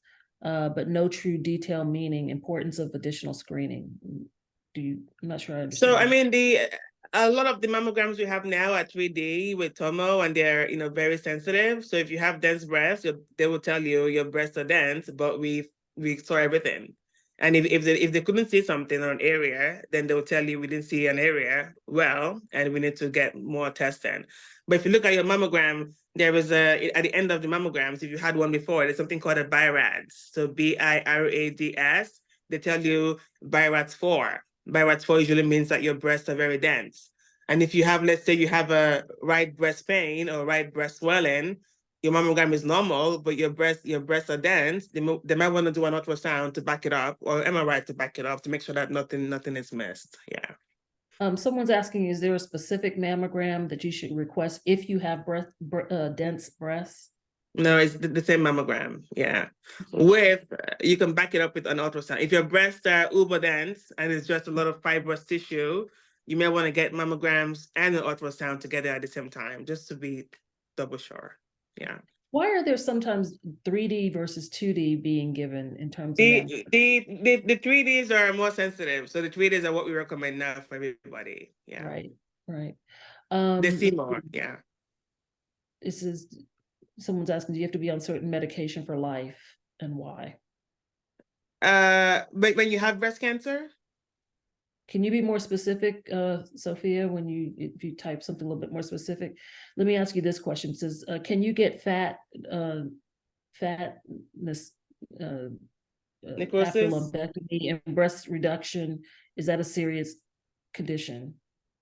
but no true detailed meaning, importance of additional screening. I'm not sure I So I understand. mean a lot of the mammograms we have now are 3D with tomo, and they're very sensitive. So if you have dense breasts, they will tell you your breasts are dense, but we saw everything. And if they couldn't see something or an area, then they'll tell you we didn't see an area well, and we need to get more testing. But if you look at your mammogram, there is at the end of the mammograms, if you had one before, there's something called a BIRADS. So BIRADS. They tell you BIRADS 4. BIRADS 4 usually means that your breasts are very dense. And if you have, let's say you have a right breast pain or right breast swelling, your mammogram is normal, but your breasts are dense, they might want to do an ultrasound to back it up, or MRI to back it up, to make sure that nothing is missed. Yeah. Someone's asking, is there a specific mammogram that you should request if you have dense breasts? No, it's the same mammogram. Yeah. With, you can back it up with an ultrasound. If your breasts are uber dense and it's just a lot of fibrous tissue, you may want to get mammograms and an ultrasound together at the same time, just to be double sure. Yeah. Why are there sometimes 3D versus 2D being given in terms of The 3Ds are more sensitive. So the 3Ds are what we recommend now for everybody. Yeah. Right, right. They see more. Yeah. This is, someone's asking, do you have to be on certain medication for life and why? But when you have breast cancer? Can you be more specific, Sophia, when if you type something a little bit more specific? Let me ask you this question. It says, can you get fatness, after Necrosis? lumpectomy and breast reduction? Is that a serious condition?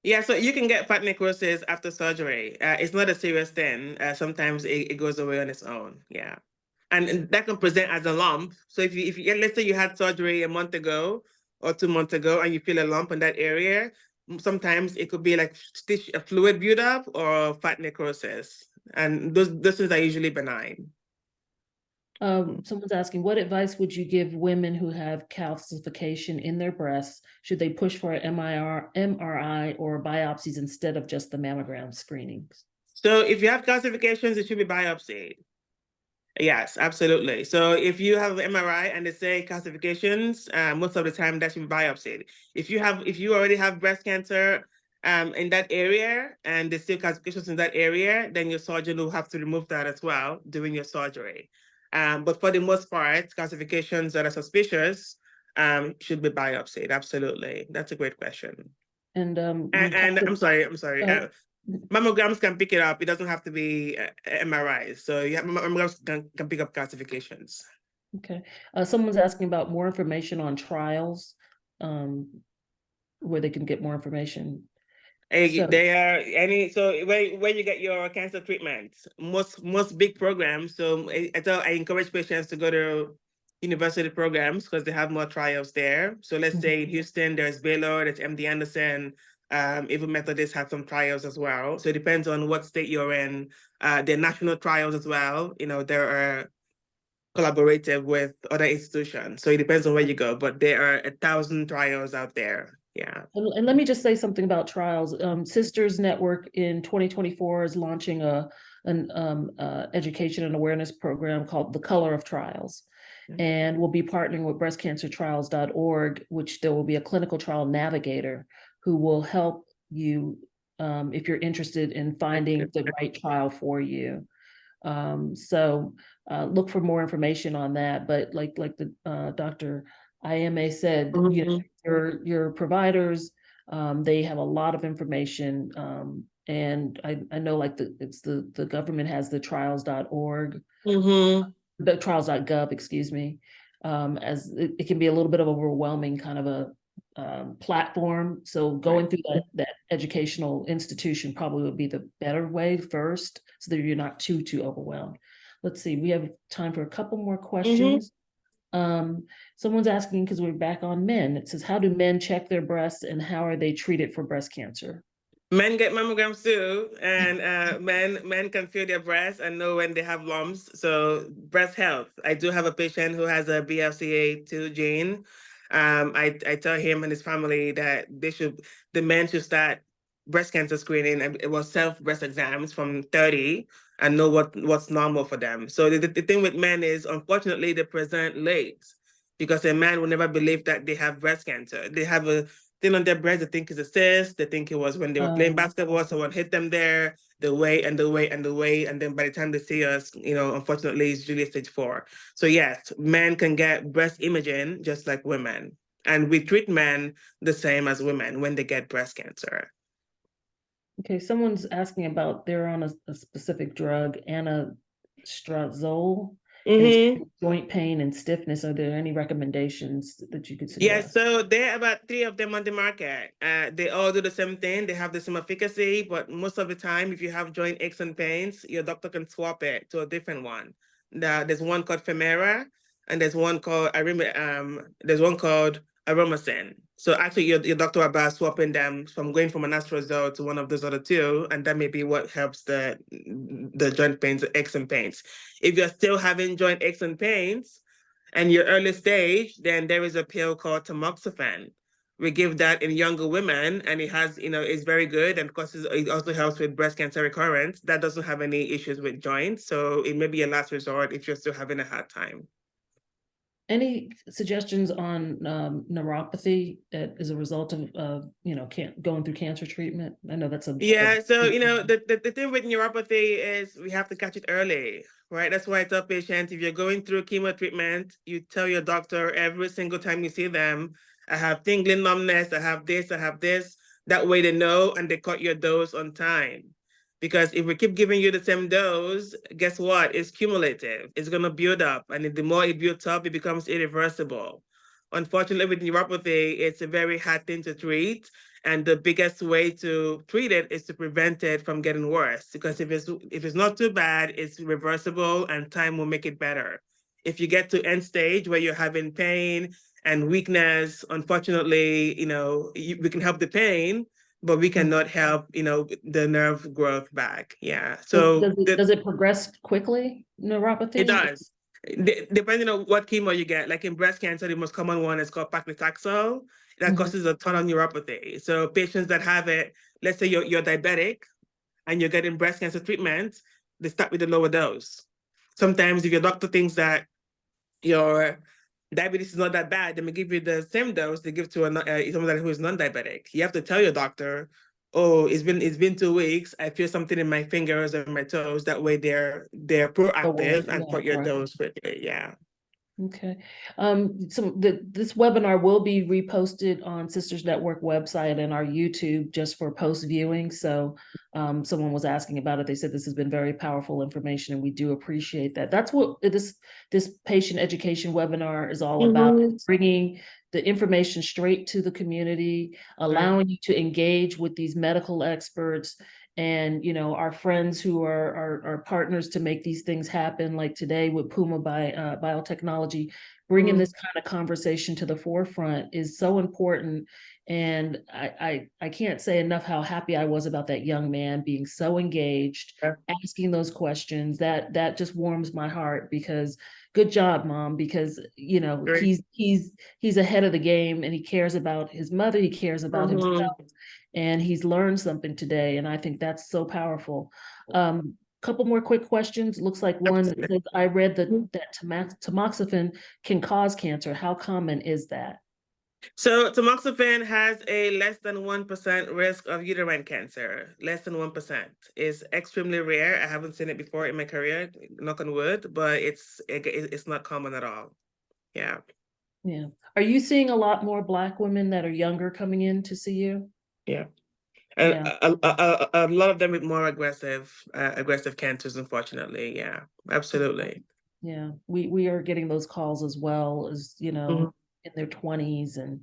Yeah, so you can get fat necrosis after surgery. It's not a serious thing. Sometimes it goes away on its own. Yeah. And that can present as a lump. So if you let's say you had surgery a month ago or 2 months ago and you feel a lump in that area, sometimes it could be like a fluid buildup or fat necrosis. And those things are usually benign. Someone's asking, what advice would you give women who have calcification in their breasts? Should they push for an MRI or biopsies instead of just the mammogram screenings? So if you have calcifications, it should be biopsied. Yes, absolutely. So if you have an MRI and they say calcifications, most of the time that should be biopsied. If you already have breast cancer in that area and they see calcifications in that area, then your surgeon will have to remove that as well during your surgery. But for the most part, calcifications that are suspicious should be biopsied. Absolutely. That's a great question. And I'm sorry. Mammograms can pick it up. It doesn't have to be MRIs. So yeah, mammograms can pick up calcifications. Okay. Someone's asking about more information on trials, where they can get more information. So when you get your cancer treatment, most big programs. So I encourage patients to go to university programs because they have more trials there. So let's say in Houston, there's Baylor, there's MD Anderson. Even Methodist have some trials as well. So it depends on what state you're in. There are national trials as well. There are collaborative with other institutions. So it depends on where you go, but there are 1,000 trials out there. Yeah. And let me just say something about trials. Sisters Network in 2024 is launching an education and awareness program called The Color of Trials. And we'll be partnering with breastcancertrials.org, which there will be a clinical trial navigator who will help you if you're interested in finding the right trial for you. So look for more information on that. But like the Dr. IMA said, your providers, they have a lot of information. And I know like the government has the trials.org, the trials.gov, excuse me, as it can be a little bit of overwhelming kind of a platform. So going through that educational institution probably would be the better way first, so that you're not too overwhelmed. Let's see, we have time for a couple more questions. Someone's asking, because we're back on men, it says, how do men check their breasts and how are they treated for breast cancer? Men get mammograms too, and men can feel their breasts and know when they have lumps. So breast health. I do have a patient who has a BRCA2 gene. I tell him and his family that the men should start breast cancer screening and it was self-breast exams from 30 and know what's normal for them. So the thing with men is, unfortunately, they present late because a man will never believe that they have breast cancer. They have a thing on their breast, they think it's a cyst, they think it was when they were playing basketball, someone hit them there, the way, and then by the time they see us, unfortunately, it's usually stage 4. So yes, men can get breast imaging just like women. And we treat men the same as women when they get breast cancer. Okay, someone's asking about, they're on a specific drug, anastrozole, and it's joint pain and stiffness. Are there any recommendations that you could suggest? Yeah, so there are about 3 of them on the market. They all do the same thing. They have the same efficacy, but most of the time, if you have joint aches and pains, your doctor can swap it to a different one. There's one called Femera, and there's one called aromasin. So actually your doctor will be swapping them from going from an anastrozole to one of those other two, and that may be what helps the joint pains, the aches and pains. If you're still having joint aches and pains and you're early stage, then there is a pill called tamoxifen. We give that in younger women, and it has, it's very good, and of course it also helps with breast cancer recurrence. That doesn't have any issues with joints, so it may be a last resort if you're still having a hard time. Any suggestions on neuropathy that is a result of going through cancer treatment? I know that's Yeah, so the thing with neuropathy is we have to catch it early, right? That's why I tell patients, if you're going through chemo treatment, you tell your doctor every single time you see them, I have tingling numbness, I have this, I have this. That way they know and they cut your dose on time. Because if we keep giving you the same dose, guess what? It's cumulative. It's going to build up. And the more it builds up, it becomes irreversible. Unfortunately, with neuropathy, it's a very hard thing to treat. And the biggest way to treat it is to prevent it from getting worse. Because if it's not too bad, it's reversible and time will make it better. If you get to end stage where you're having pain and weakness, unfortunately, we can help the pain, but we cannot help, the nerve growth back. Yeah. So does it progress quickly, neuropathy? It does. Depending on what chemo you get, like in breast cancer, the most common one is called paclitaxel. That causes a ton of neuropathy. So patients that have it, let's say you're diabetic and you're getting breast cancer treatment, they start with a lower dose. Sometimes if your doctor thinks that your diabetes is not that bad, they may give you the same dose they give to someone who is non-diabetic. You have to tell your doctor, oh, it's been 2 weeks. I feel something in my fingers or my toes. That way they're proactive and put your dose quickly. Yeah. Okay. This webinar will be reposted on Sisters Network website and our YouTube just for post viewing. So someone was asking about it. They said this has been very powerful information, and we do appreciate that. That's what this patient education webinar is all about. It's bringing the information straight to the community, allowing you to engage with these medical experts and our friends who are partners to make these things happen, like today with Puma Biotechnology. Bringing this kind of conversation to the forefront is so important. And I can't say enough how happy I was about that young man being so engaged, asking those questions. That just warms my heart, because good job, Mom, because he's ahead of the game, and he cares about his mother, he cares about himself, and he's learned something today. And I think that's so powerful. Couple more quick questions. Looks like one that says, I read that tamoxifen can cause cancer. How common is that? So tamoxifen has a less than 1% risk of uterine cancer. Less than 1%. It's extremely rare. I haven't seen it before in my career, knock on wood, but it's not common at all. Yeah. Yeah. Are you seeing a lot more Black women that are younger coming in to see you? Yeah. And a lot of them with more aggressive cancers, unfortunately. Yeah, absolutely. Yeah, we are getting those calls as well, as in their 20s, and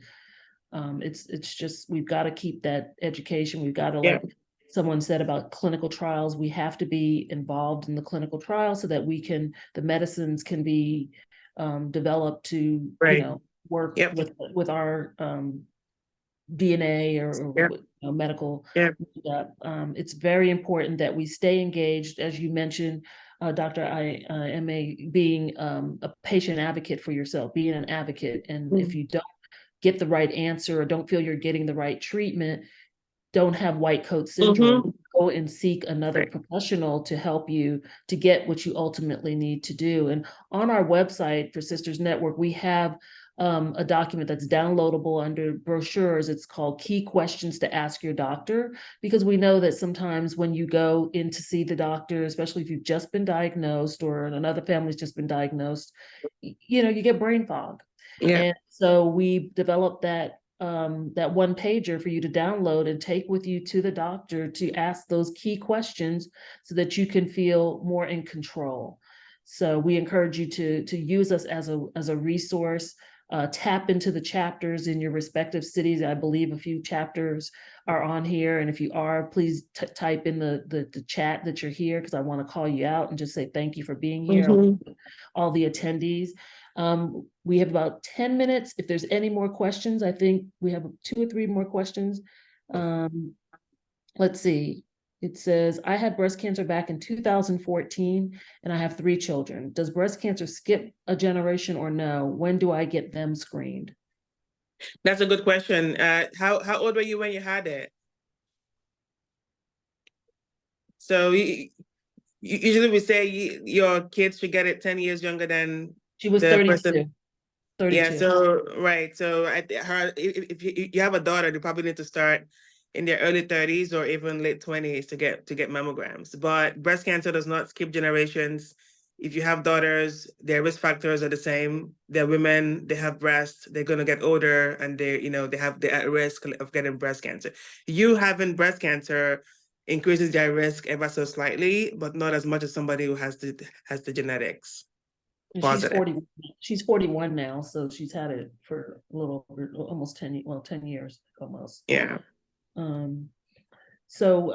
it's just, we've got to keep that education. We've got to, like someone said about clinical trials, we have to be involved in the clinical trial so that the medicines can be developed to work with our DNA or medical. It's very important that we stay engaged, as you mentioned, Dr. Ima, being a patient advocate for yourself, being an advocate. And if you don't get the right answer or don't feel you're getting the right treatment, don't have white coat syndrome. Go and seek another professional to help you to get what you ultimately need to do. And on our website for Sisters Network, we have a document that's downloadable under brochures. It's called Key Questions to Ask Your Doctor, because we know that sometimes when you go in to see the doctor, especially if you've just been diagnosed or another family's just been diagnosed, you get brain fog. And so we developed that one pager for you to download and take with you to the doctor to ask those key questions so that you can feel more in control. So we encourage you to use us as a resource. Tap into the chapters in your respective cities. I believe a few chapters are on here. And if you are, please type in the chat that you're here, because I want to call you out and just say thank you for being here, all the attendees. We have about 10 minutes. If there's any more questions, I think we have 2 or 3 more questions. Let's see. It says, I had breast cancer back in 2014 and I have 3 children. Does breast cancer skip a generation or no? When do I get them screened? That's a good question. How old were you when you had it? So usually we say your kids should get it 10 years younger than She was the 32. person. 32. Yeah, so right. So if you have a daughter, they probably need to start in their early 30s or even late 20s to get mammograms. But breast cancer does not skip generations. If you have daughters, their risk factors are the same. They're women, they have breasts, they're gonna get older, and they're at risk of getting breast cancer. You having breast cancer increases their risk ever so slightly, but not as much as somebody who has the genetics. And Positive. she's 41 now, so she's had it for a little over almost 10 years almost. Yeah. So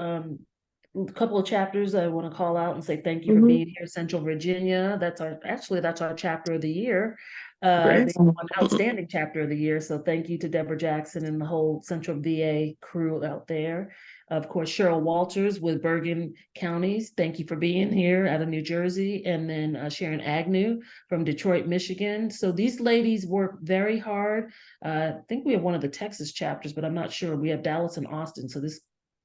a couple of chapters I want to call out and say thank you for being here. Central Virginia, that's our chapter of the year. They won outstanding chapter of the year. So thank you to Deborah Jackson and the whole Central VA crew out there. Of course, Cheryl Walters with Bergen Counties. Thank you for being here out of New Jersey. And then Sharon Agnew from Detroit, Michigan. So these ladies work very hard. I think we have one of the Texas chapters, but I'm not sure. We have Dallas and Austin. So this,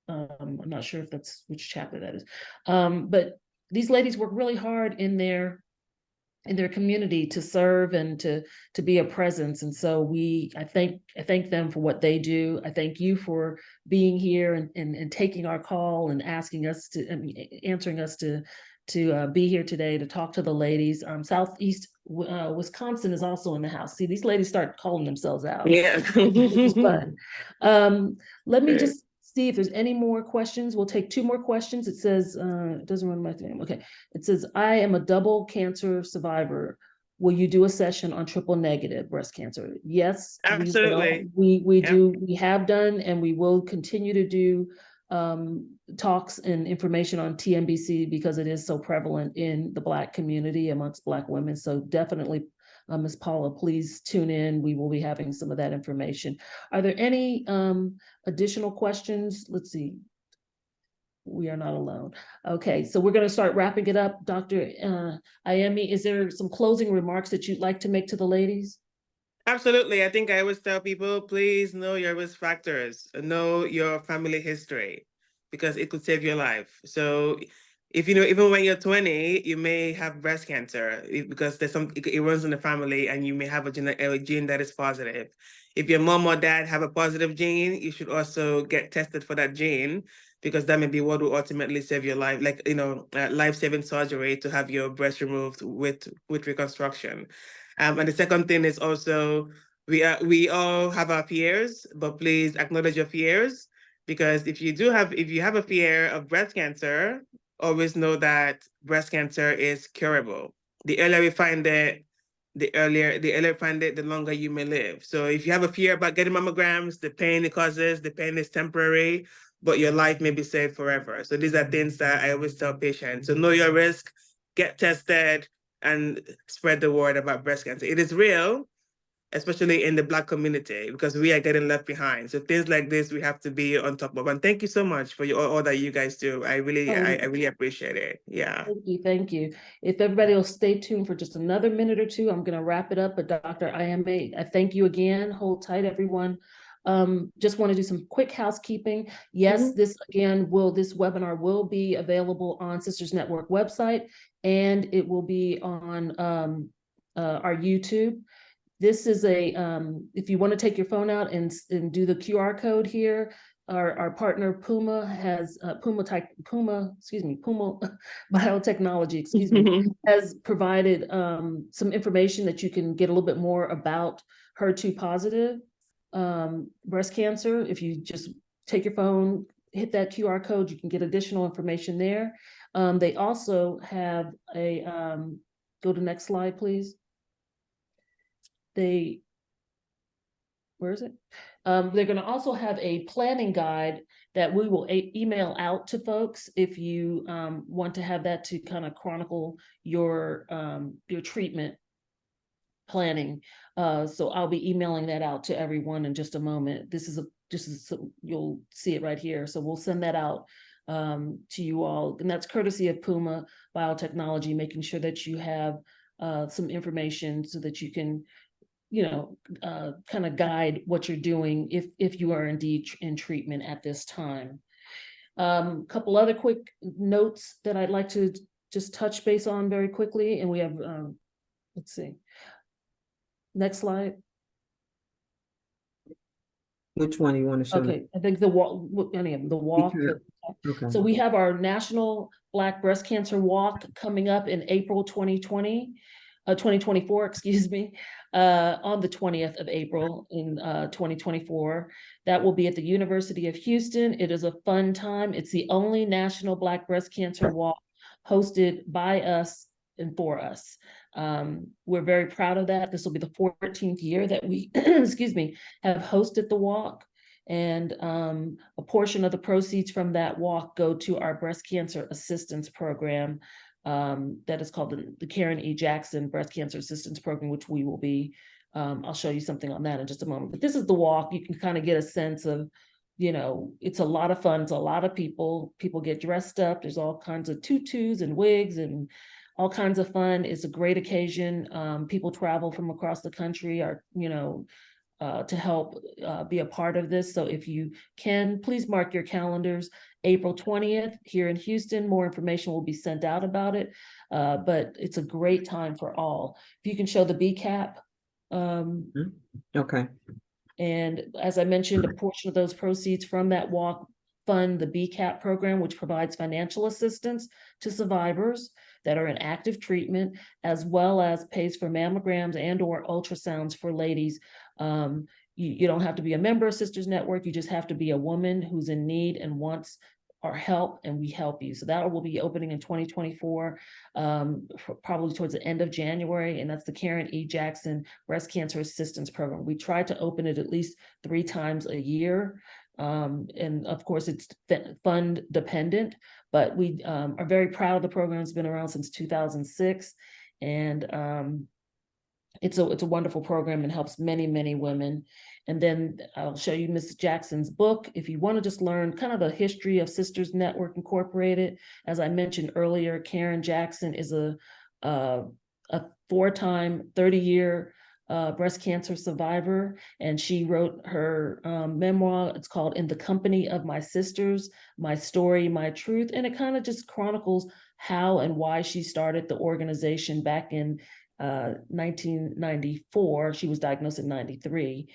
I'm not sure if that's which chapter that is. But these ladies work really hard in their community to serve and to be a presence. And so I thank them for what they do. I thank you for being here and taking our call and asking us answering us to be here today to talk to the ladies. Southeast Wisconsin is also in the house. See, these ladies start calling themselves out. Yeah. Which is fun. Let me just see if there's any more questions. We'll take 2 more questions. It says, it doesn't run my name. Okay. It says, I am a double cancer survivor. Will you do a session on triple negative breast cancer? Yes, Absolutely. We do. We have done, and we will continue to do talks and information on TNBC because it is so prevalent in the Black community amongst Black women. So definitely, Ms. Paula, please tune in. We will be having some of that information. Are there any additional questions? Let's see. We are not alone. Okay, so we're going to start wrapping it up. Dr. Ayemi, is there some closing remarks that you'd like to make to the ladies? Absolutely. I think I always tell people, please know your risk factors, know your family history, because it could save your life. So if you know, even when you're 20, you may have breast cancer because it runs in the family and you may have a gene that is positive. If your mom or dad have a positive gene, you should also get tested for that gene because that may be what will ultimately save your life, like, life-saving surgery to have your breast removed with reconstruction. And the second thing is also, we all have our fears, but please acknowledge your fears, because if you have a fear of breast cancer, always know that breast cancer is curable. The earlier we find it, the longer you may live. So if you have a fear about getting mammograms, the pain it causes, the pain is temporary, but your life may be saved forever. So these are things that I always tell patients. So know your risk, get tested, and spread the word about breast cancer. It is real, especially in the Black community, because we are getting left behind. So things like this, we have to be on top of. And thank you so much for all that you guys do. I really appreciate it. Yeah. Thank you. If everybody will stay tuned for just another minute or 2, I'm going to wrap it up. But Dr. Ayemi, I thank you again. Hold tight, everyone. Just want to do some quick housekeeping. Yes, this webinar will be available on Sisters Network website, and it will be on our YouTube. This is if you want to take your phone out and do the QR code here, our partner Puma has Puma Biotechnology, has provided some information that you can get a little bit more about HER2 positive breast cancer. If you just take your phone, hit that QR code, you can get additional information there. They also have a, go to the next slide, please. Where is it? They're going to also have a planning guide that we will email out to folks if you want to have that to kind of chronicle your treatment planning. So I'll be emailing that out to everyone in just a moment. You'll see it right here. So we'll send that out to you all. And that's courtesy of Puma Biotechnology, making sure that you have some information so that you can, kind of guide what you're doing if you are indeed in treatment at this time. Couple other quick notes that I'd like to just touch base on very quickly. And we have, let's see. Next slide. Which one do you want to show me? Okay, I think the walk, any of them, the walk. Okay. So we have our National Black Breast Cancer Walk coming up in April 2024, excuse me, on the 20th of April in 2024. That will be at the University of Houston. It is a fun time. It's the only National Black Breast Cancer Walk hosted by us and for us. We're very proud of that. This will be the 14th year that we, excuse me, have hosted the walk. And a portion of the proceeds from that walk go to our breast cancer assistance program that is called the Karen E. Jackson Breast Cancer Assistance Program, which we will be, I'll show you something on that in just a moment. But this is the walk. You can kind of get a sense of, it's a lot of fun. It's a lot of people. People get dressed up. There's all kinds of tutus and wigs and all kinds of fun. It's a great occasion. People travel from across the country to help be a part of this. So if you can, please mark your calendars. April 20th here in Houston, more information will be sent out about it, but it's a great time for all. If you can show the BCAP. Okay. And as I mentioned, a portion of those proceeds from that walk fund the BCAP program, which provides financial assistance to survivors that are in active treatment, as well as pays for mammograms and or ultrasounds for ladies. You don't have to be a member of Sisters Network. You just have to be a woman who's in need and wants our help, and we help you. So that will be opening in 2024, probably towards the end of January, and that's the Karen E. Jackson Breast Cancer Assistance Program. We try to open it at least 3 times a year. And of course, it's fund dependent, but we are very proud of the program. It's been around since 2006, and it's a wonderful program and helps many, many women. And then I'll show you Ms. Jackson's book. If you want to just learn kind of the history of Sisters Network Incorporated, as I mentioned earlier, Karen Jackson is a 4-time, 30-year breast cancer survivor, and she wrote her memoir. It's called In the Company of My Sisters, My Story, My Truth, and it kind of just chronicles how and why she started the organization back in 1994. She was diagnosed in 93.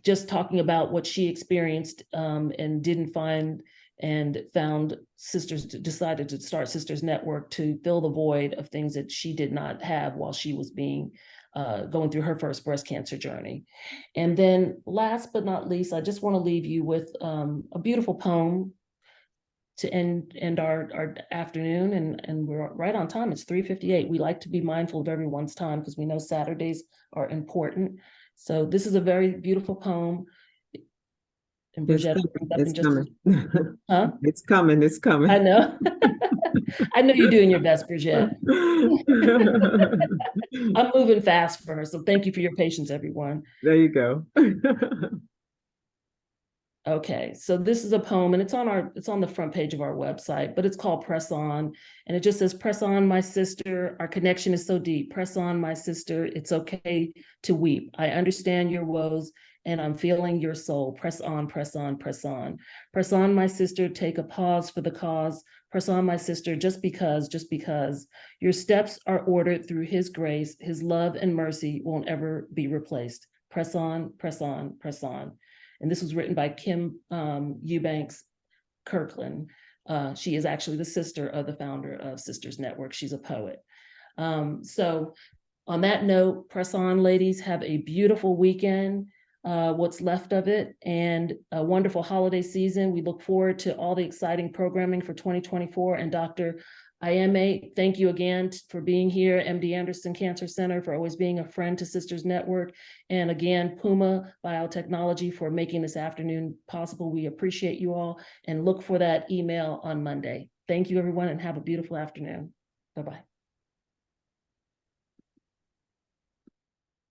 Just talking about what she experienced and didn't find, and found Sisters, decided to start Sisters Network to fill the void of things that she did not have while she was going through her first breast cancer journey. And then last but not least, I just want to leave you with a beautiful poem to end our afternoon, and we're right on time. It's 3:58. We like to be mindful of everyone's time because we know Saturdays are important. So this is a very beautiful poem. And Bridget, it's coming. Huh? It's coming. It's coming. I know. I know you're doing your best, Bridget. I'm moving fast for her, so thank you for your patience, everyone. There you go. Okay, so this is a poem, and it's on the front page of our website, but it's called Press On, and it just says, "Press on, my sister, our connection is so deep. Press on, my sister, it's okay to weep. I understand your woes, and I'm feeling your soul. Press on, press on, press on. Press on, my sister, take a pause for the cause. Press on, my sister, just because your steps are ordered through his grace, his love and mercy won't ever be replaced. Press on, press on, press on." And this was written by Kim Eubanks Kirkland. She is actually the sister of the founder of Sisters Network. She's a poet. So on that note, press on, ladies. Have a beautiful weekend, what's left of it, and a wonderful holiday season. We look forward to all the exciting programming for 2024. And Dr. Ayeme, thank you again for being here. MD Anderson Cancer Center for always being a friend to Sisters Network. And again, Puma Biotechnology for making this afternoon possible. We appreciate you all and look for that email on Monday. Thank you, everyone, and have a beautiful afternoon. Bye-bye.